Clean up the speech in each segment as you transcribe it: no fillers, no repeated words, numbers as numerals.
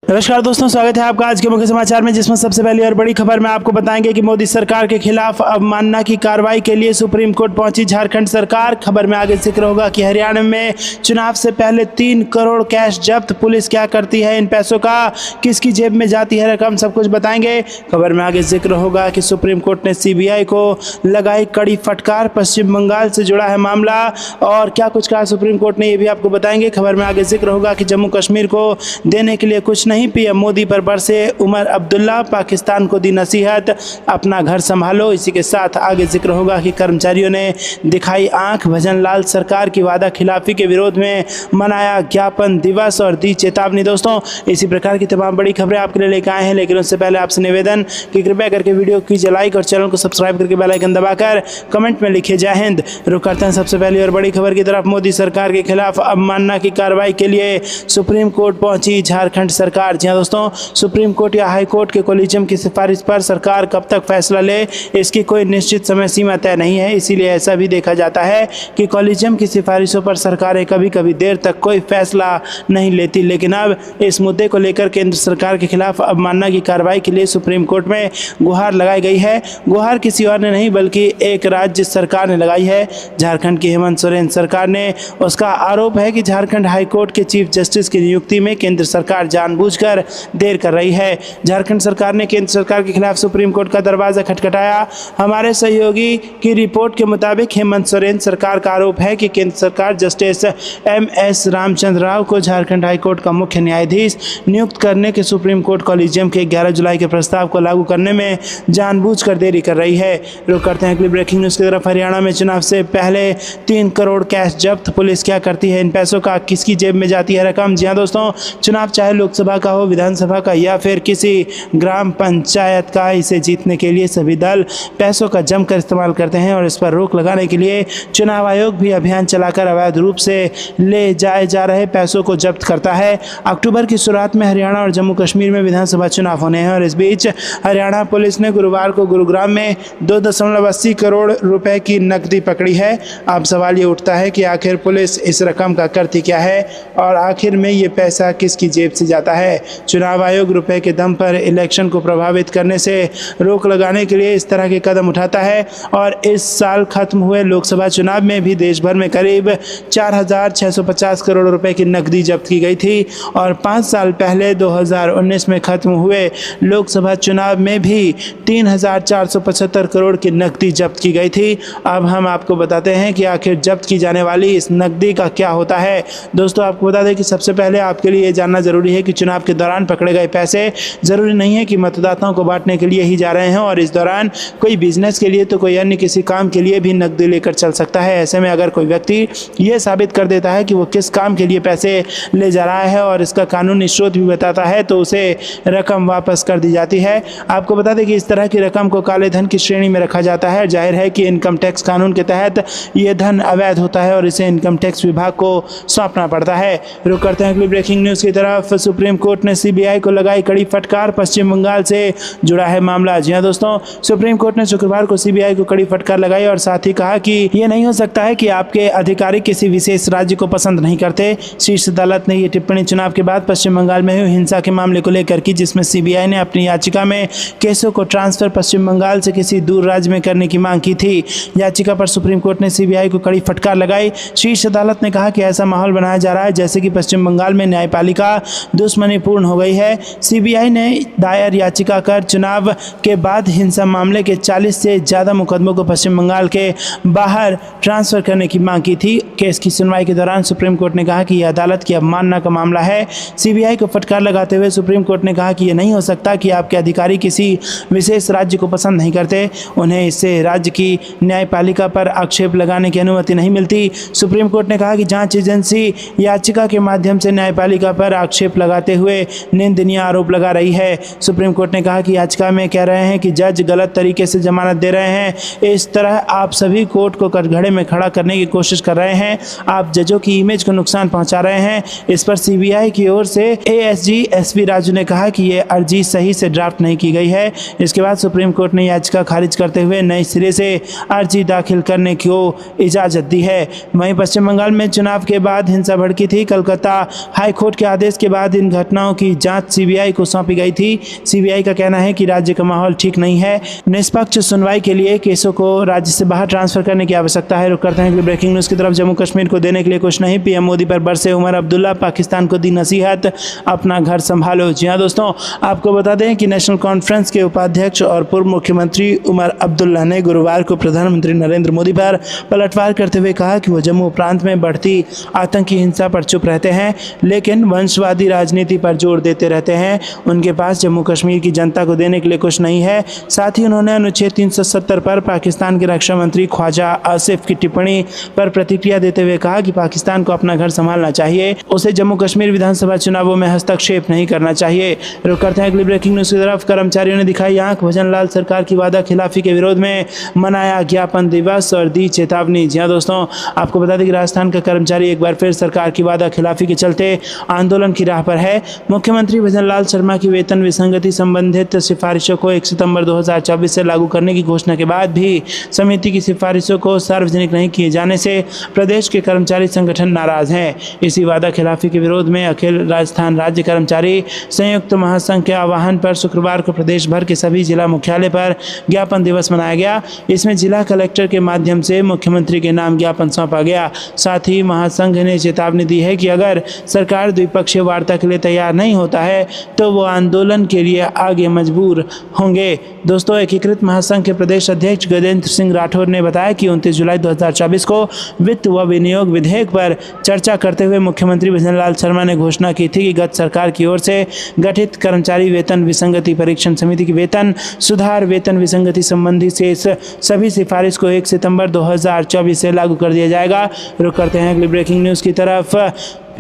नमस्कार दोस्तों, स्वागत है आपका आज के मुख्य समाचार में, जिसमें सबसे पहली और बड़ी खबर में आपको बताएंगे कि मोदी सरकार के खिलाफ अवमानना की कार्रवाई के लिए सुप्रीम कोर्ट पहुंची झारखंड सरकार। खबर में आगे जिक्र होगा कि हरियाणा में चुनाव से पहले 3 करोड़ कैश जब्त, पुलिस क्या करती है इन पैसों का, किसकी जेब में जाती है रकम, सब कुछ बताएंगे। खबर में आगे जिक्र होगा कि सुप्रीम कोर्ट ने CBI को लगाई कड़ी फटकार, पश्चिम बंगाल से जुड़ा है मामला और क्या कुछ कहा सुप्रीम कोर्ट ने, ये भी आपको बताएंगे। खबर में आगे जिक्र होगा कि जम्मू कश्मीर को देने के लिए कुछ नहीं, PM मोदी पर बरसे उमर अब्दुल्ला, पाकिस्तान को दी नसीहत, अपना घर संभालो। इसी के साथ आगे जिक्र होगा कि कर्मचारियों ने दिखाई आंख, भजन लाल सरकार की वादा खिलाफी के विरोध में मनाया ज्ञापन दिवस और दी चेतावनी। दोस्तों, इसी प्रकार की तमाम बड़ी खबरें आपके लिए लेकर आए हैं, लेकिन उससे पहले आपसे निवेदन कि कृपया करके वीडियो कीजिए लाइक और चैनल को सब्सक्राइब करके बेल आइकन दबाकर कमेंट में लिखिए जय हिंद। रुक करते हैं सबसे पहली और बड़ी खबर की तरफ। मोदी सरकार के खिलाफ अवमानना की कार्रवाई के लिए सुप्रीम कोर्ट पहुंची झारखंड सरकार। जी हां दोस्तों, सुप्रीम कोर्ट या हाई कोर्ट के कोलिजियम की सिफारिश पर सरकार कब तक फैसला ले, इसकी कोई निश्चित समय सीमा तय नहीं है। इसीलिए ऐसा भी देखा जाता है कि कोलिजियम की सिफारिशों पर सरकारें कभी कभी देर तक कोई फैसला नहीं लेती, लेकिन अब इस मुद्दे को लेकर केंद्र सरकार के खिलाफ अवमानना की कार्रवाई के लिए सुप्रीम कोर्ट में गुहार लगाई गई है। गुहार किसी और ने नहीं बल्कि एक राज्य सरकार ने लगाई है। झारखंड की हेमंत सोरेन सरकार ने। उसका आरोप है कि झारखंड हाई कोर्ट के चीफ जस्टिस की नियुक्ति में केंद्र सरकार जानबूझकर देर कर रही है। झारखंड सरकार ने केंद्र सरकार के खिलाफ सुप्रीम कोर्ट का दरवाजा खटखटाया। हमारे सहयोगी की रिपोर्ट के मुताबिक हेमंत सोरेन सरकार का आरोप है कि केंद्र सरकार जस्टिस MS रामचंद्र राव को झारखंड हाईकोर्ट का मुख्य न्यायाधीश नियुक्त करने के सुप्रीम कोर्ट कॉलेजियम के 11 जुलाई के प्रस्ताव को लागू करने में जानबूझकर देरी कर रही है। रुक करते हैं अगली ब्रेकिंग न्यूज की तरफ। हरियाणा में चुनाव से पहले 3 करोड़ कैश जब्त, पुलिस क्या करती है इन पैसों का, किसकी जेब में जाती है रकम। जी हाँ दोस्तों, चुनाव चाहे लोकसभा का हो, विधानसभा का या फिर किसी ग्राम पंचायत का, इसे जीतने के लिए सभी दल पैसों का जमकर इस्तेमाल करते हैं और इस पर रोक लगाने के लिए चुनाव आयोग भी अभियान चलाकर अवैध रूप से ले जाए जा रहे पैसों को जब्त करता है। अक्टूबर की शुरुआत में हरियाणा और जम्मू कश्मीर में विधानसभा चुनाव होने हैं और इस बीच हरियाणा पुलिस ने गुरुवार को गुरुग्राम में 2.80 करोड़ रुपए की नकदी पकड़ी है। अब सवाल ये उठता है कि आखिर पुलिस इस रकम का करती क्या है और आखिर में ये पैसा किसकी जेब से जाता है। चुनाव आयोग रुपए के दम पर इलेक्शन को प्रभावित करने से रोक लगाने के लिए इस तरह के कदम उठाता है और इस साल खत्म हुए लोकसभा चुनाव में भी देश भर में करीब 4,650 करोड़ रुपए की नकदी जब्त की गई थी और 5 साल पहले 2019 में खत्म हुए लोकसभा चुनाव में भी 3,475 करोड़ की नकदी जब्त की गई थी। अब हम आपको बताते हैं कि आखिर जब्त की जाने वाली इस नकदी का क्या होता है। दोस्तों, आपको बता दें कि सबसे पहले आपके लिए ये जानना जरूरी है कि चुनाव के दौरान पकड़े गए पैसे जरूरी नहीं है कि मतदाताओं को बांटने के लिए ही जा रहे हैं और इस दौरान कोई बिजनेस के लिए तो कोई अन्य किसी काम के लिए भी नकदी लेकर चल सकता है। ऐसे में अगर कोई व्यक्ति ये साबित कर देता है कि वो किस काम के लिए पैसे ले जा रहा है और इसका कानूनी स्रोत भी बताता है तो उसे रकम वापस कर दी जाती है। आपको बता दें कि इस तरह की रकम को काले धन की श्रेणी में रखा जाता है। जाहिर है कि इनकम टैक्स कानून के तहत ये धन अवैध होता है और इसे इनकम टैक्स विभाग को सौंपना पड़ता है। रुक करते हैं अगली ब्रेकिंग न्यूज की तरफ। सुप्रीम कोर्ट ने CBI को लगाई कड़ी फटकार, पश्चिम बंगाल से जुड़ा है मामला। जी हां दोस्तों, सुप्रीम कोर्ट ने शुक्रवार को CBI को कड़ी फटकार लगाई और साथ ही कहा कि यह नहीं हो सकता है कि आपके अधिकारी किसी विशेष राज्य को पसंद नहीं करते। शीर्ष अदालत ने यह टिप्पणी चुनाव के बाद पश्चिम बंगाल में हुई हिंसा के मामले को लेकर की, जिसमें CBI ने अपनी याचिका में केसों को ट्रांसफर पश्चिम बंगाल से किसी दूर राज्य में करने की मांग की थी। याचिका पर सुप्रीम कोर्ट ने CBI को कड़ी फटकार लगाई। शीर्ष अदालत ने कहा कि ऐसा माहौल बनाया जा रहा है जैसे कि पश्चिम बंगाल में न्यायपालिका दुश्मनीपूर्ण हो गई है। CBI ने दायर याचिका कर चुनाव के बाद हिंसा मामले के 40 से ज़्यादा मुकदमों को पश्चिम बंगाल के बाहर ट्रांसफर करने की मांग की थी। केस की सुनवाई के दौरान सुप्रीम कोर्ट ने कहा कि यह अदालत की अवमानना का मामला है। CBI को फटकार लगाते हुए सुप्रीम कोर्ट ने कहा कि यह नहीं हो सकता कि आपके अधिकारी किसी विशेष राज्य को पसंद नहीं करते, उन्हें इससे राज्य की न्यायपालिका पर आक्षेप लगाने की अनुमति नहीं मिलती। सुप्रीम कोर्ट ने कहा कि जांच एजेंसी याचिका के माध्यम से न्यायपालिका पर आक्षेप लगाते हुए निंदनीय आरोप लगा रही है। सुप्रीम कोर्ट ने कहा कि याचिका में कह रहे हैं कि जज गलत तरीके से जमानत दे रहे हैं। इस तरह आप सभी कोर्ट को कटघरे में खड़ा करने की कोशिश कर रहे हैं। आप जजों की इमेज को नुकसान पहुंचा रहे हैं। इस पर CBI की ओर से ASG SV राजू ने कहा कि यह अर्जी सही से ड्राफ्ट नहीं की गई है। इसके बाद सुप्रीम कोर्ट ने याचिका खारिज करते हुए नए सिरे से अर्जी दाखिल करने को इजाज़त दी है। वहीं पश्चिम बंगाल में चुनाव के बाद हिंसा भड़की थी। कलकत्ता हाईकोर्ट के आदेश के बाद इन घटनाओं घटनाओं की जांच सीबीआई को सौंपी गई थी। सीबीआई का कहना है कि राज्य का माहौल ठीक नहीं है। निष्पक्ष सुनवाई के लिए केसों को राज्य से बाहर ट्रांसफर करने की आवश्यकता है। रुक करते हैं ब्रेकिंग न्यूज की तरफ। जम्मू कश्मीर को देने के लिए कुछ नहीं, पीएम मोदी पर बरसे उमर अब्दुल्ला, पाकिस्तान को दी नसीहत, अपना घर संभालो। जी हाँ दोस्तों, आपको बता दें कि नेशनल कॉन्फ्रेंस के उपाध्यक्ष और पूर्व मुख्यमंत्री उमर अब्दुल्ला ने गुरुवार को प्रधानमंत्री नरेंद्र मोदी पर पलटवार करते हुए कहा कि वो जम्मू प्रांत में बढ़ती आतंकी हिंसा पर चुप रहते हैं, लेकिन वंशवादी राजनीति पर जोर देते रहते हैं। उनके पास जम्मू कश्मीर की जनता को देने के लिए कुछ नहीं है। साथ ही उन्होंने अनुच्छेद 370 पर पाकिस्तान के रक्षा मंत्री ख्वाजा आसिफ की टिप्पणी पर प्रतिक्रिया देते हुए कहा कि पाकिस्तान को अपना घर संभालना चाहिए, उसे जम्मू कश्मीर विधानसभा चुनावों में हस्तक्षेप नहीं करना चाहिए। रुक करते हैं अगली ब्रेकिंग न्यूज की तरफ। कर्मचारियों ने दिखाई आंख, भजनलाल सरकार की वादा खिलाफी के विरोध में मनाया ज्ञापन दिवस और दी चेतावनी। जी हाँ दोस्तों, आपको बता दें कि राजस्थान का कर्मचारी एक बार फिर सरकार की वादा खिलाफी के चलते आंदोलन की राह पर है। मुख्यमंत्री भजनलाल शर्मा की वेतन विसंगति संबंधित सिफारिशों को 1 सितंबर 2024 से लागू करने की घोषणा के बाद भी समिति की सिफारिशों को सार्वजनिक नहीं किए जाने से प्रदेश के कर्मचारी संगठन नाराज हैं। इसी वादा खिलाफी के विरोध में अखिल राजस्थान राज्य कर्मचारी संयुक्त महासंघ के आह्वान पर शुक्रवार को प्रदेश भर के सभी जिला मुख्यालय पर ज्ञापन दिवस मनाया गया। इसमें जिला कलेक्टर के माध्यम से मुख्यमंत्री के नाम ज्ञापन सौंपा गया। साथ ही महासंघ ने चेतावनी दी है कि अगर सरकार द्विपक्षीय वार्ता के लिए तैयार नहीं होता है तो वो आंदोलन के लिए आगे मजबूर होंगे। दोस्तों, एकीकृत महासंघ के प्रदेश अध्यक्ष गजेंद्र सिंह राठौर ने बताया कि 29 जुलाई 2024 को वित्त व विनियोग विधेयक पर चर्चा करते हुए मुख्यमंत्री भजनलाल शर्मा ने घोषणा की थी कि गत सरकार की ओर से गठित कर्मचारी वेतन विसंगति परीक्षण समिति की वेतन सुधार वेतन विसंगति संबंधी से सभी सिफारिश को 1 सितंबर 2024 से लागू कर दिया जाएगा। रुक करते हैं अगली ब्रेकिंग न्यूज़ की तरफ।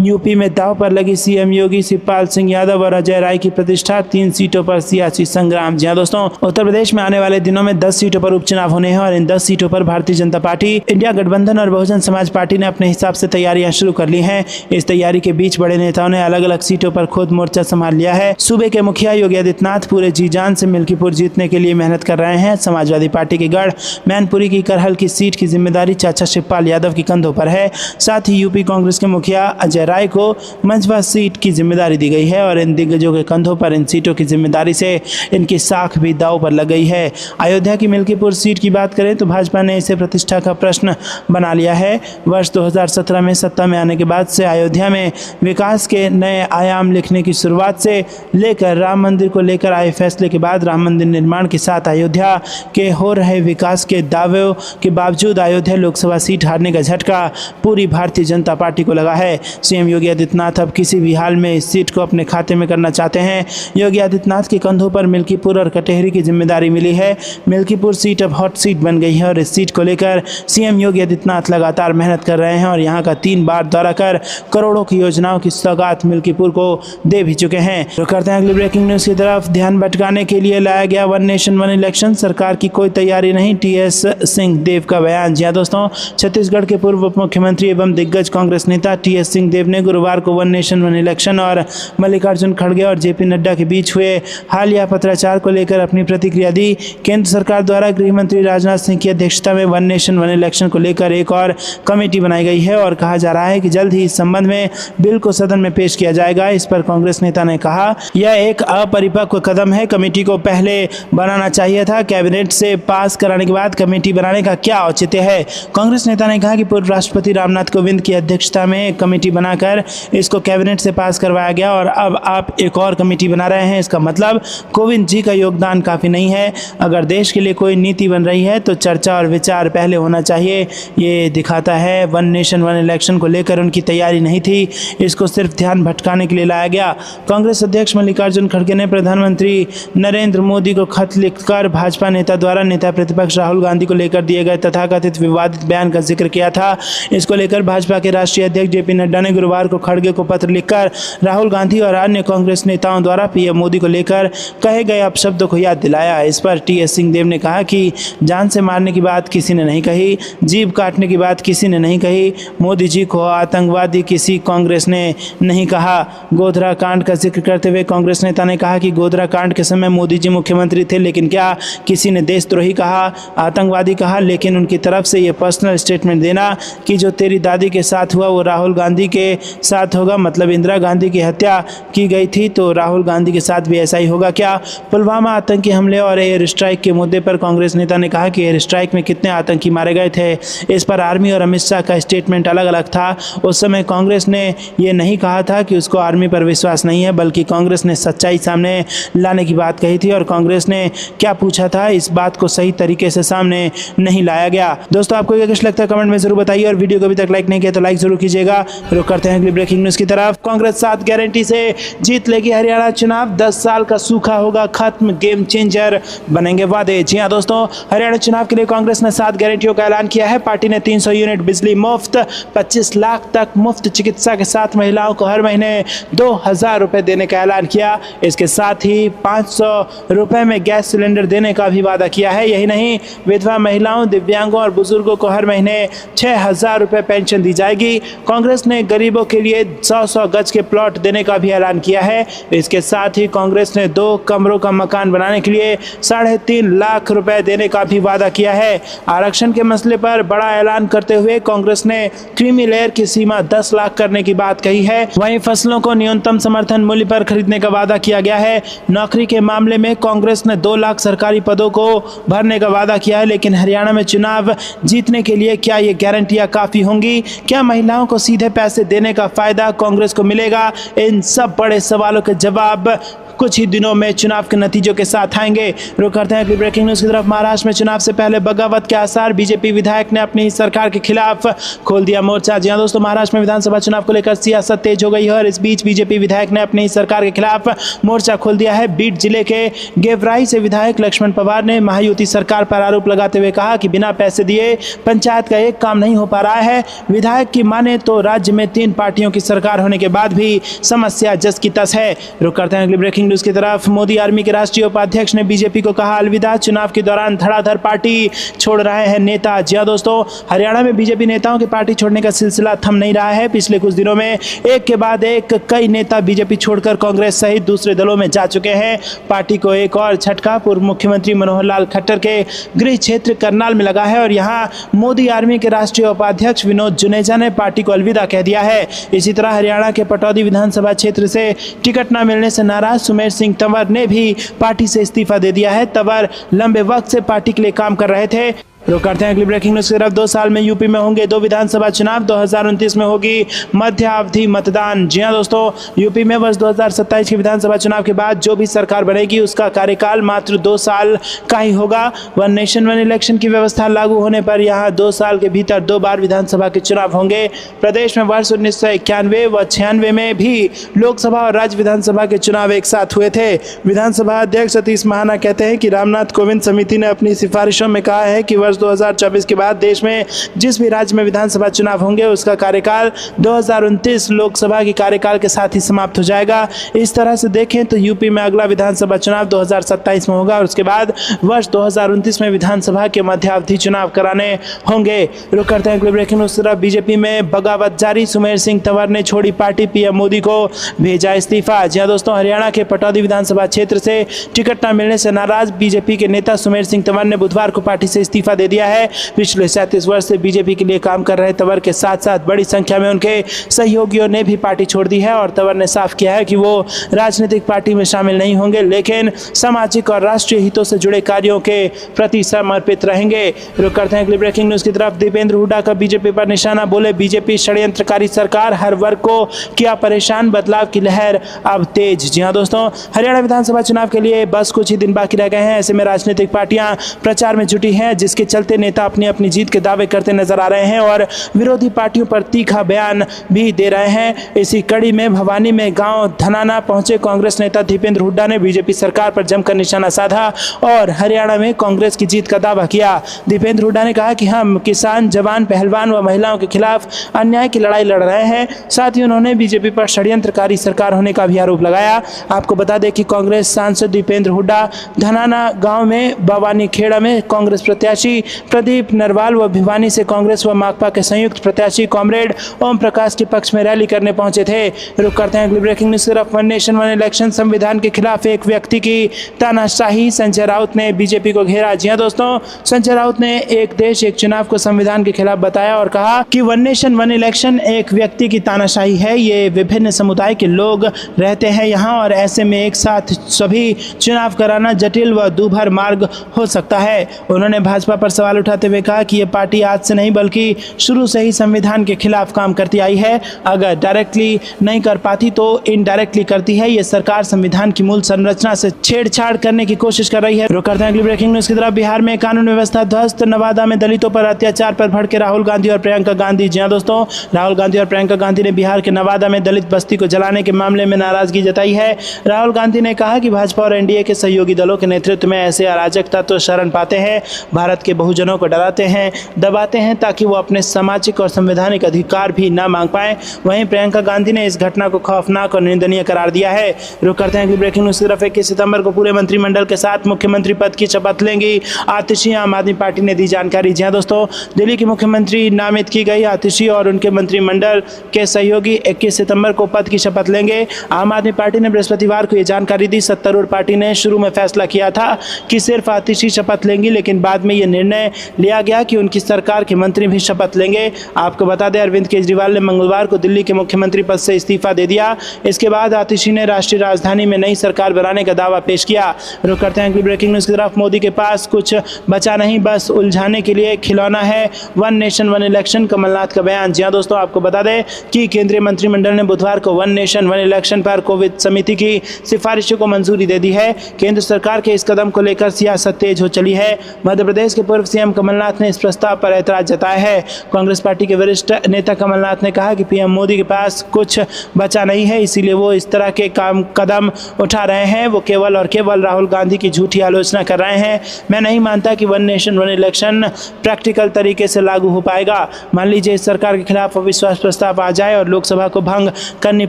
यूपी में दांव पर लगी सीएम योगी, शिवपाल सिंह यादव और अजय राय की प्रतिष्ठा, 3 सीटों पर सियासी संग्राम। जी हां दोस्तों, उत्तर प्रदेश में आने वाले दिनों में 10 सीटों पर उपचुनाव होने हैं और इन 10 सीटों पर भारतीय जनता पार्टी, इंडिया गठबंधन और बहुजन समाज पार्टी ने अपने हिसाब से तैयारियां शुरू कर ली हैं। इस तैयारी के बीच बड़े नेताओं ने अलग अलग सीटों पर खुद मोर्चा संभाल लिया है। सूबे के मुखिया योगी आदित्यनाथ पूरे जी जान से मिल्कीपुर जीतने के लिए मेहनत कर रहे हैं। समाजवादी पार्टी के गढ़ मैनपुरी की करहल की सीट की जिम्मेदारी चाचा शिवपाल यादव के कंधों पर है। साथ ही यूपी कांग्रेस के मुखिया अजय राय को मंझवा सीट की जिम्मेदारी दी गई है और इन दिग्गजों के कंधों पर इन सीटों की जिम्मेदारी से इनकी साख भी दांव पर लग गई है। अयोध्या की मिल्कीपुर सीट की बात करें तो भाजपा ने इसे प्रतिष्ठा का प्रश्न बना लिया है। वर्ष 2017 में सत्ता में आने के बाद से अयोध्या में विकास के नए आयाम लिखने की शुरुआत से लेकर राम मंदिर को लेकर आए फैसले के बाद राम मंदिर निर्माण के साथ अयोध्या के हो रहे विकास के दावों के बावजूद अयोध्या लोकसभा सीट हारने का झटका पूरी भारतीय जनता पार्टी को लगा है। सीएम योगी आदित्यनाथ अब किसी भी हाल में इस सीट को अपने खाते में करना चाहते हैं। योगी आदित्यनाथ के कंधों पर मिल्कीपुर और कटेहरी की जिम्मेदारी मिली है। मिल्कीपुर सीट अब हॉट सीट बन गई है और इस सीट को लेकर सीएम योगी आदित्यनाथ लगातार मेहनत कर रहे हैं और यहां का 3 बार दौरा कर करोड़ों की योजनाओं की सौगात मिल्कीपुर को दे भी चुके हैं। तो करते हैं अगली ब्रेकिंग न्यूज की तरफ। ध्यान भटकाने के लिए लाया गया वन नेशन वन इलेक्शन, सरकार की कोई तैयारी नहीं, टीएस सिंहदेव का बयान। जी हां दोस्तों, छत्तीसगढ़ के पूर्व उप मुख्यमंत्री एवं दिग्गज कांग्रेस नेता टीएस सिंहदेव ने गुरुवार को वन नेशन वन इलेक्शन और मल्लिकार्जुन खड़गे और जेपी नड्डा के बीच हुए हालिया पत्राचार को लेकर अपनी प्रतिक्रिया दी। केंद्र सरकार द्वारा गृह मंत्री राजनाथ सिंह की अध्यक्षता में वन नेशन वन इलेक्शन को लेकर एक और कमेटी बनाई गई है और कहा जा रहा है कि जल्द ही इस संबंध में बिल को सदन में पेश किया जाएगा। इस पर कांग्रेस नेता ने कहा, यह एक अपरिपक्व कदम है, कमेटी को पहले बनाना चाहिए था, कैबिनेट से पास कराने के बाद कमेटी बनाने का क्या औचित्य है। कांग्रेस नेता ने कहा कि पूर्व राष्ट्रपति रामनाथ कोविंद की अध्यक्षता में एक कमेटी बनाकर इसको कैबिनेट से पास करवाया गया और अब आप एक और कमेटी बना रहे हैं। इसका मतलब कोविंद जी का योगदान काफ़ी नहीं है। अगर देश के लिए कोई नीति बन रही है तो चर्चा और विचार पहले होना चाहिए। ये दिखाता है वन नेशन वन इलेक्शन को लेकर उनकी तैयारी नहीं थी, इसको सिर्फ ध्यान भटकाने के लिए लाया गया। कांग्रेस अध्यक्ष मल्लिकार्जुन खड़गे ने प्रधानमंत्री नरेंद्र मोदी को खत लिखकर भाजपा नेता द्वारा नेता प्रतिपक्ष राहुल गांधी को लेकर दिए गए तथाकथित विवादित बयान का जिक्र किया था। इसको लेकर भाजपा के राष्ट्रीय अध्यक्ष जेपी नड्डा ने गुरुवार को खड़गे को पत्र लिखकर राहुल गांधी और अन्य कांग्रेस नेताओं द्वारा पीएम मोदी को लेकर कहे गए अपशब्दों को याद दिलाया। इस पर टीएस सिंहदेव ने कहा कि जान से मारने की बात किसी ने नहीं कही, जीभ काटने की बात किसी ने नहीं कही, मोदी जी को आतंकवादी किसी कांग्रेस ने नहीं कहा। गोधरा कांड का जिक्र करते हुए कांग्रेस नेता ने कहा कि गोधरा कांड के समय मोदी जी मुख्यमंत्री थे, लेकिन क्या किसी ने देशद्रोही कहा, आतंकवादी कहा? लेकिन उनकी तरफ से ये पर्सनल स्टेटमेंट देना कि जो तेरी दादी के साथ हुआ वो राहुल गांधी के साथ होगा, मतलब इंदिरा गांधी की हत्या की गई थी तो राहुल गांधी के साथ भी ऐसा ही होगा क्या? पुलवामा आतंकी हमले और एयर स्ट्राइक के मुद्दे पर कांग्रेस नेता ने कहा कि एयर स्ट्राइक में कितने आतंकी मारे गए थे, इस पर आर्मी और अमित शाह का स्टेटमेंट अलग अलग था। उस समय कांग्रेस ने यह नहीं कहा था कि उसको आर्मी पर विश्वास नहीं है, बल्कि कांग्रेस ने सच्चाई सामने लाने की बात कही थी और कांग्रेस ने क्या पूछा था इस बात को सही तरीके से सामने नहीं लाया गया। दोस्तों, आपको क्या कुछ लगता है कमेंट में जरूर बताइए और वीडियो को अभी तक लाइक नहीं किया तो लाइक जरूर कीजिएगा। रुक करते हैं अगली ब्रेकिंग न्यूज की तरफ। कांग्रेस 7 गारंटी से जीत लेगी हरियाणा चुनाव, 10 साल का सूखा होगा खत्म, गेम चेंजर बनेंगे वादे। जी हां दोस्तों, हरियाणा चुनाव के लिए कांग्रेस ने 7 गारंटियों का ऐलान किया है। पार्टी ने 300 यूनिट बिजली मुफ्त, 25 लाख तक मुफ्त चिकित्सा के साथ महिलाओं को हर महीने 2000 रुपए देने का ऐलान किया। इसके साथ ही 500 रुपए में गैस सिलेंडर देने का भी वादा किया है। यही नहीं, विधवा महिलाओं, दिव्यांगों और बुजुर्गों को हर महीने 6000 रुपए पेंशन दी जाएगी। कांग्रेस ने गरीबों के लिए 100 गज के प्लॉट देने का भी ऐलान किया है। इसके साथ ही कांग्रेस ने 2 कमरों का मकान बनाने के लिए 3.5 लाख रुपए देने का भी वादा किया है। आरक्षण के मसले पर बड़ा ऐलान करते हुए कांग्रेस ने क्रीमी लेयर की सीमा 10 लाख करने की बात कही है। वहीं फसलों को न्यूनतम समर्थन मूल्य पर खरीदने का वादा किया गया है। नौकरी के मामले में कांग्रेस ने 2 लाख सरकारी पदों को भरने का वादा किया है। लेकिन हरियाणा में चुनाव जीतने के लिए क्या ये गारंटियां काफी होंगी? क्या महिलाओं को सीधे पैसे देने का फायदा कांग्रेस को मिलेगा? इन सब बड़े सवालों के जवाब कुछ ही दिनों में चुनाव के नतीजों के साथ आएंगे। रुक करते हैं अगली ब्रेकिंग न्यूज की तरफ। महाराष्ट्र में चुनाव से पहले बगावत के आसार, बीजेपी विधायक ने अपनी सरकार के खिलाफ खोल दिया मोर्चा। जी हां दोस्तों, महाराष्ट्र में विधानसभा चुनाव को लेकर सियासत तेज हो गई है और इस बीच बीजेपी विधायक ने अपनी सरकार के खिलाफ मोर्चा खोल दिया है। बीड जिले के गेवराई से विधायक लक्ष्मण पवार ने महायुति सरकार पर आरोप लगाते हुए कहा कि बिना पैसे दिए पंचायत का एक काम नहीं हो पा रहा है। विधायक की माने तो राज्य में 3 पार्टियों की सरकार होने के बाद भी समस्या जस की तस है। रुक करते हैं अगली ब्रेकिंग न्यूज की तरफ। मोदी आर्मी के राष्ट्रीय उपाध्यक्ष ने बीजेपी को कहा अलविदा, चुनाव के दौरान धड़ाधड़ पार्टी छोड़ रहे हैं नेता। जी हां दोस्तों, हरियाणा में बीजेपी नेताओं के पार्टी छोड़ने का सिलसिला थम नहीं रहा है। पिछले कुछ दिनों में एक के बाद एक कई नेता बीजेपी छोड़कर कांग्रेस सहित दूसरे दलों में जा चुके हैं। पार्टी को एक और झटका पूर्व मुख्यमंत्री मनोहर लाल खट्टर के गृह क्षेत्र करनाल में लगा है और यहाँ मोदी आर्मी के राष्ट्रीय उपाध्यक्ष विनोद जुनेजा ने पार्टी को अलविदा कह दिया है। इसी तरह हरियाणा के पटौदी विधानसभा क्षेत्र से टिकट न मिलने से नाराज सुमेर सिंह तंवर ने भी पार्टी से इस्तीफा दे दिया है। तंवर लंबे वक्त से पार्टी के लिए काम कर रहे थे। रुक करते हैं अगली ब्रेकिंग न्यूज की तरफ। 2 साल में यूपी में होंगे 2 विधानसभा चुनाव, 2029 में होगी मध्यावधि मतदान। जी हां दोस्तों, यूपी में वर्ष 2027 के विधानसभा चुनाव के बाद जो भी सरकार बनेगी उसका कार्यकाल मात्र 2 साल का ही होगा। वन नेशन वन इलेक्शन की व्यवस्था लागू होने पर यहाँ 2 साल के भीतर 2 बार विधानसभा के चुनाव होंगे। प्रदेश में वर्ष 1991 व 96 में भी लोकसभा और राज्य विधानसभा के चुनाव एक साथ हुए थे। विधानसभा अध्यक्ष सतीश महाना कहते हैं कि रामनाथ कोविंद समिति ने अपनी सिफारिशों में कहा है कि वर्ष 2024 के बाद देश में जिस भी राज्य में विधानसभा चुनाव होंगे उसका कार्यकाल 2029 लोकसभा के कार्यकाल के साथ ही समाप्त हो जाएगा। इस तरह से देखें तो यूपी में अगला विधानसभा चुनाव 2027 में होगा और उसके बाद वर्ष 2029 में विधानसभा के मध्यावधि चुनाव कराने होंगे। रुक करते हैं ब्रेकिंग न्यूज़ तरफ। बीजेपी में बगावत जारी, सुमेर सिंह तंवर ने छोड़ी पार्टी, पीएम मोदी को भेजा इस्तीफा। जी हां दोस्तों, हरियाणा के पटौदी विधानसभा क्षेत्र से टिकट न मिलने से नाराज बीजेपी के नेता सुमेर सिंह तंवर ने बुधवार को पार्टी से इस्तीफा दे दिया है। पिछले 37 वर्ष से बीजेपी के लिए काम कर रहे तंवर के साथ साथ बड़ी संख्या में उनके सहयोगियों ने भी पार्टी छोड़ दी है और तंवर ने साफ किया है कि वो राजनीतिक पार्टी में शामिल नहीं होंगे, लेकिन सामाजिक और राष्ट्रीय हितों से जुड़े कार्यों के प्रति समर्पित रहेंगे। रुक करते हैं अगली ब्रेकिंग न्यूज की तरफ। दीपेंद्र हुड्डा का बीजेपी पर निशाना, बोले बीजेपी षड्यंत्रकारी सरकार, हर वर्ग को किया परेशान, बदलाव की लहर अब तेज। जी हां दोस्तों, हरियाणा विधानसभा चुनाव के लिए बस कुछ ही दिन बाकी रह गए हैं। ऐसे में राजनीतिक पार्टियां प्रचार में जुटी हैं, जिसके चलते नेता अपनी अपनी जीत के दावे करते नजर आ रहे हैं और विरोधी पार्टियों पर तीखा बयान भी दे रहे हैं। इसी कड़ी में भवानी में गांव धनाना पहुंचे कांग्रेस नेता दीपेंद्र हुड्डा ने बीजेपी सरकार पर जमकर निशाना साधा और हरियाणा में कांग्रेस की जीत का दावा किया। दीपेंद्र हुड्डा ने कहा कि हम किसान, जवान, पहलवान व महिलाओं के खिलाफ अन्याय की लड़ाई लड़ रहे हैं। साथ ही उन्होंने बीजेपी पर षड्यंत्रकारी सरकार होने का भी आरोप लगाया। आपको बता दें कि कांग्रेस सांसद दीपेंद्र हुड्डा धनाना गांव में भवानी खेड़ा में कांग्रेस प्रत्याशी प्रदीप नरवाल व भिवानी से कांग्रेस व माकपा के संयुक्त प्रत्याशी कॉमरेड ओम प्रकाश के पक्ष में रैली करने पहुंचे थे। रुक करते हैं अगली ब्रेकिंग न्यूज की तरफ। वन नेशन वन इलेक्शन संविधान के खिलाफ एक व्यक्ति की तानाशाही, संजय राउत ने बीजेपी को घेरा। जी हां दोस्तों, संजय राउत ने एक देश एक चुनाव को संविधान के खिलाफ बताया और कहा कि वन नेशन वन इलेक्शन एक व्यक्ति की तानाशाही है। ये विभिन्न समुदाय के लोग रहते हैं यहाँ और ऐसे में एक साथ सभी चुनाव कराना जटिल व दूभर मार्ग हो सकता है। उन्होंने भाजपा पर सवाल उठाते हुए कहा कि ये पार्टी आज से नहीं बल्कि शुरू से ही संविधान के खिलाफ काम करती आई है। अगर डायरेक्टली नहीं कर पाती तो इनडायरेक्टली करती है। ये सरकार संविधान की मूल संरचना से छेड़छाड़ करने की कोशिश कर रही है। रुक करते हैं अगली ब्रेकिंग न्यूज की तरफ। बिहार में कानून व्यवस्था ध्वस्त, नवादा में दलितों पर अत्याचार पर भड़के राहुल गांधी और प्रियंका गांधी। जी हां दोस्तों, राहुल गांधी और प्रियंका गांधी ने बिहार के नवादा में दलित बस्ती को जलाने के मामले में नाराजगी जताई है। राहुल गांधी ने कहा कि भाजपा और एनडीए के सहयोगी दलों के नेतृत्व में ऐसे अराजक तत्व शरण पाते हैं, भारत के बहुजनों को डराते हैं, दबाते हैं ताकि वो अपने सामाजिक और संवैधानिक अधिकार भी न मांग पाए। वहीं प्रियंका गांधी ने इस घटना को खौफनाक और निंदनीय करार दिया है। रुक करते हैं अगली ब्रेकिंग न्यूज की तरफ। 21 सितंबर को पूरे मंत्रिमंडल के साथ मुख्यमंत्री पद की शपथ लेंगी आतिशी। आम आदमी पार्टी ने दी जानकारी। जी हां दोस्तों, दिल्ली की मुख्यमंत्री नामित की गई आतिशी और उनके मंत्रिमंडल के सहयोगी 21 सितंबर को पद की शपथ लेंगे। आम आदमी पार्टी ने बृहस्पतिवार को यह जानकारी दी। सत्तारूढ़ पार्टी ने शुरू में फैसला किया था कि सिर्फ आतिशी शपथ लेंगी, लेकिन बाद में यह निर्णय लिया गया कि उनकी सरकार के मंत्री भी शपथ लेंगे। आपको बता दें, अरविंद केजरीवाल ने मंगलवार को दिल्ली के मुख्यमंत्री पद से इस्तीफा दे दिया। इसके बाद आतिशी ने राष्ट्रीय राजधानी में नई सरकार बनाने का दावा पेश किया। रुक करते हैं अगली ब्रेकिंग न्यूज की तरफ। मोदी के पास कुछ बचा नहीं, बस उलझाने के लिए खिलौना है one nation one election, Kamal Nath का बयान। जी हां दोस्तों, आपको बता दें कि केंद्रीय मंत्रिमंडल ने बुधवार को वन नेशन वन इलेक्शन पर कोविड समिति की सिफारिशों को मंजूरी दे दी है। केंद्र सरकार के इस कदम को लेकर सियासत तेज हो चली है। मध्य प्रदेश के पूर्व सीएम कमलनाथ ने इस प्रस्ताव पर ऐतराज जताया है। कांग्रेस पार्टी के वरिष्ठ नेता कमलनाथ ने कहा कि पीएम मोदी के पास कुछ बचा नहीं है, इसीलिए वो इस तरह के कदम उठा रहे हैं। वो केवल और केवल राहुल गांधी की झूठी आलोचना कर रहे हैं। मैं नहीं मानता कि one nation one election practical तरीके से लागू हो पाएगा। मान लीजिए इस सरकार के खिलाफ अविश्वास प्रस्ताव आ जाए और लोकसभा को भंग करनी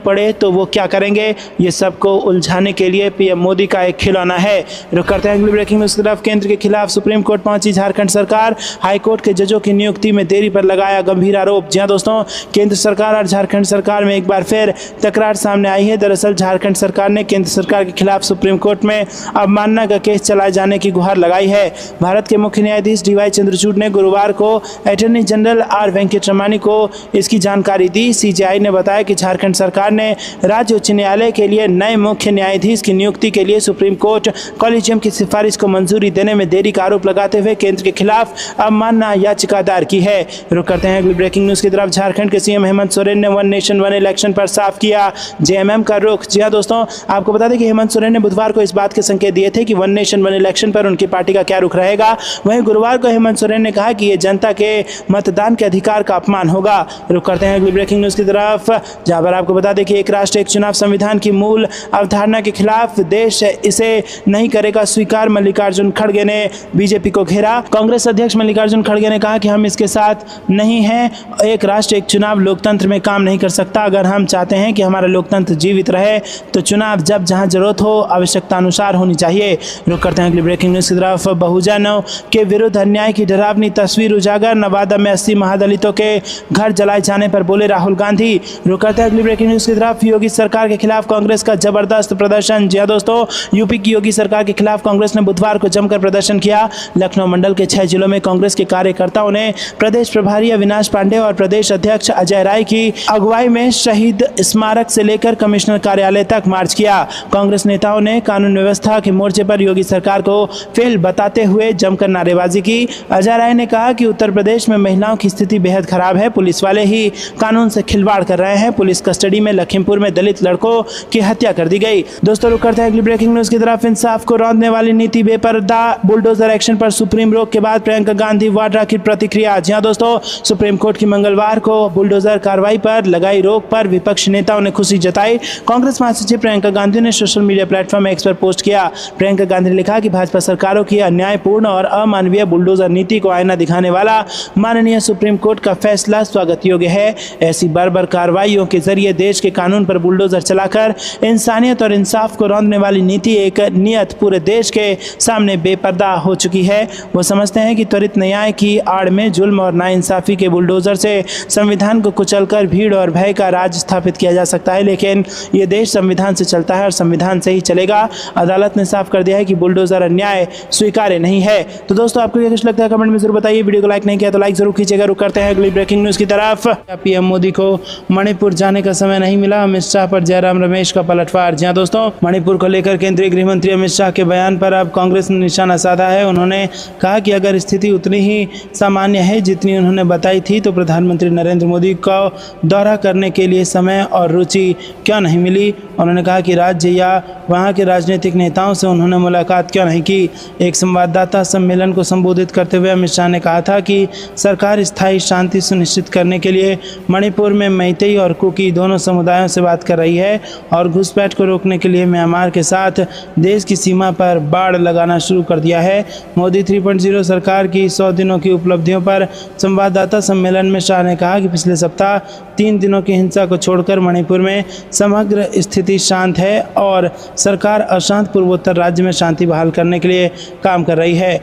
पड़े तो वो क्या करेंगे? ये सबको उलझाने के लिए पीएम मोदी का एक खिलौना है। रुक करते हैं अगली ब्रेकिंग न्यूज की तरफ। केंद्र के खिलाफ सुप्रीम कोर्ट पहुंची झारखंड सरकार। हाईकोर्ट के जजों की नियुक्ति में देरी पर लगाया गंभीर आरोप। जी हां दोस्तों, केंद्र सरकार और झारखंड सरकार में एक बार फिर तकरार सामने आई है। दरअसल झारखंड सरकार ने केंद्र सरकार के खिलाफ सुप्रीम कोर्ट में अवमानना का केस चलाए जाने की गुहार लगाई है। भारत के मुख्य न्यायाधीश डीवाई चंद्रचूड़ ने गुरुवार को अटॉर्नी जनरल आर वेंकटरमणी को इसकी जानकारी दी। सीजेआई ने बताया कि झारखंड सरकार ने राज्य उच्च न्यायालय के लिए नए मुख्य न्यायाधीश की नियुक्ति के लिए सुप्रीम कोर्ट कॉलेजियम की सिफारिश को मंजूरी देने में देरी का आरोप लगाते हुए केंद्र के खिलाफ अवमानना याचिका दायर की है। रुक करते हैं अगली ब्रेकिंग न्यूज की तरफ। झारखंड के सीएम हेमंत सोरेन ने वन नेशन वन इलेक्शन पर साफ किया जेएमएम का रुख। जी हां दोस्तों, आपको बता दें कि हेमंत सोरेन ने बुधवार को इस बात के संकेत दिए थे कि वन नेशन वन इलेक्शन पर उनकी पार्टी का क्या रुख रहेगा। वहीं गुरुवार को हेमंत सोरेन ने कहा कि यह जनता के मतदान के अधिकार का अपमान होगा। रुक करते हैं अगली ब्रेकिंग न्यूज की तरफ, जहां पर आपको बता दें कि एक राष्ट्र एक चुनाव संविधान की मूल अवधारणा के खिलाफ देश इसे नहीं करेगा स्वीकार। मल्लिकार्जुन खड़गे ने बीजेपी को घेरा। कांग्रेस अध्यक्ष मल्लिकार्जुन खड़गे ने कहा कि हम इसके साथ नहीं हैं। एक राष्ट्र एक चुनाव लोकतंत्र में काम नहीं कर सकता। अगर हम चाहते हैं कि हमारा लोकतंत्र जीवित रहे तो चुनाव जब जहां जरूरत हो आवश्यकता अनुसार होनी चाहिए। रुक करते हैं अगली ब्रेकिंग न्यूज की तरफ। बहुजनों के विरुद्ध अन्याय की डरावनी तस्वीर उजागर। नवादा में 80 महादलितों के घर जलाए जाने पर बोले राहुल गांधी। रुक करते हैं अगली ब्रेकिंग न्यूज की तरफ। योगी सरकार के खिलाफ कांग्रेस का जबरदस्त प्रदर्शन। जी हां दोस्तों, यूपी की योगी सरकार के खिलाफ कांग्रेस ने बुधवार को जमकर प्रदर्शन किया। लखनऊ मंडल के 6 जिलों में कांग्रेस के कार्यकर्ताओं ने प्रदेश प्रभारी अविनाश पांडे और प्रदेश अध्यक्ष अजय राय की अगुवाई में शहीद स्मारक से लेकर कमिश्नर कार्यालय तक मार्च किया। कांग्रेस नेताओं ने कानून व्यवस्था के मोर्चे पर योगी सरकार को फेल बताते हुए जमकर नारेबाजी की। अजय राय ने कहा कि उत्तर प्रदेश में महिलाओं की स्थिति बेहद खराब है। पुलिस वाले ही कानून से खिलवाड़ कर रहे हैं। पुलिस कस्टडी में लखीमपुर में दलित लड़कों की हत्या कर दी गई। दोस्तों, रुक करते हैं अगली ब्रेकिंग न्यूज की तरफ। इंसाफ को रौंदने वाली नीति बेपर्दा बुलडोजर एक्शन पर सुप्रीम रोक के बाद प्रियंका गांधी वाड्रा की प्रतिक्रिया। जी हां दोस्तों, सुप्रीम कोर्ट की मंगलवार को बुलडोजर कार्रवाई पर लगाई रोक पर विपक्षी नेताओं ने खुशी जताई। कांग्रेस महासचिव प्रियंका गांधी ने सोशल मीडिया प्लेटफॉर्म एक्स पर पोस्ट किया। प्रियंका गांधी ने लिखा कि भाजपा सरकारों की अन्यायपूर्ण और अमानवीय बुलडोजर नीति को आईना दिखाने वाला माननीय सुप्रीम कोर्ट का फैसला स्वागत योग्य है। ऐसी बर्बर कार्रवाइयों के जरिए देश के कानून पर बुलडोजर चलाकर इंसानियत और इंसाफ को रौंदने वाली नीति एक नियत पूरे देश के सामने बेपर्दा हो चुकी है। वो समझते हैं कि त्वरित न्याय की आड़ में जुल्म और नाइंसाफी के बुलडोजर से संविधान को कुचलकर भीड़ और भय का राज स्थापित किया जा सकता है, लेकिन ये देश संविधान से चलता है और संविधान से ही चलेगा। अदालत ने साफ कर दिया है कि बुलडोजर अन्याय स्वीकार्य नहीं है। तो दोस्तों, आपको ये कुछ लगता है कमेंट में जरूर बताइए। वीडियो को लाइक नहीं किया तो लाइक जरूर कीजिएगा। रुक करते हैं अगली ब्रेकिंग न्यूज की तरफ। पीएम मोदी को मणिपुर जाने का समय नहीं मिला, अमित शाह पर जयराम रमेश का पलटवार। जी हां दोस्तों, मणिपुर को लेकर केंद्रीय गृह मंत्री अमित शाह के बयान पर अब कांग्रेस ने निशाना साधा है। उन्होंने कहा कि अगर स्थिति उतनी ही सामान्य है जितनी उन्होंने बताई थी तो प्रधानमंत्री नरेंद्र मोदी को दौरा करने के लिए समय और रुचि क्यों नहीं मिली। उन्होंने कहा कि राज्य या वहां के राजनीतिक नेताओं से उन्होंने मुलाकात क्यों नहीं की। एक संवाददाता सम्मेलन को संबोधित करते हुए अमित शाह ने कहा था कि सरकार स्थायी शांति सुनिश्चित करने के लिए मणिपुर में मैतेई और कुकी दोनों समुदायों से बात कर रही है और घुसपैठ को रोकने के लिए म्यांमार के साथ देश की सीमा पर बाड़ लगाना शुरू कर दिया है। मोदी 3.0 सरकार की 100 दिनों की उपलब्धियों पर संवाददाता सम्मेलन में शाह ने कहा कि पिछले सप्ताह 3 दिनों की हिंसा को छोड़कर मणिपुर में समग्र स्थिति शांत है और सरकार अशांत पूर्वोत्तर राज्य में शांति बहाल करने के लिए काम कर रही है।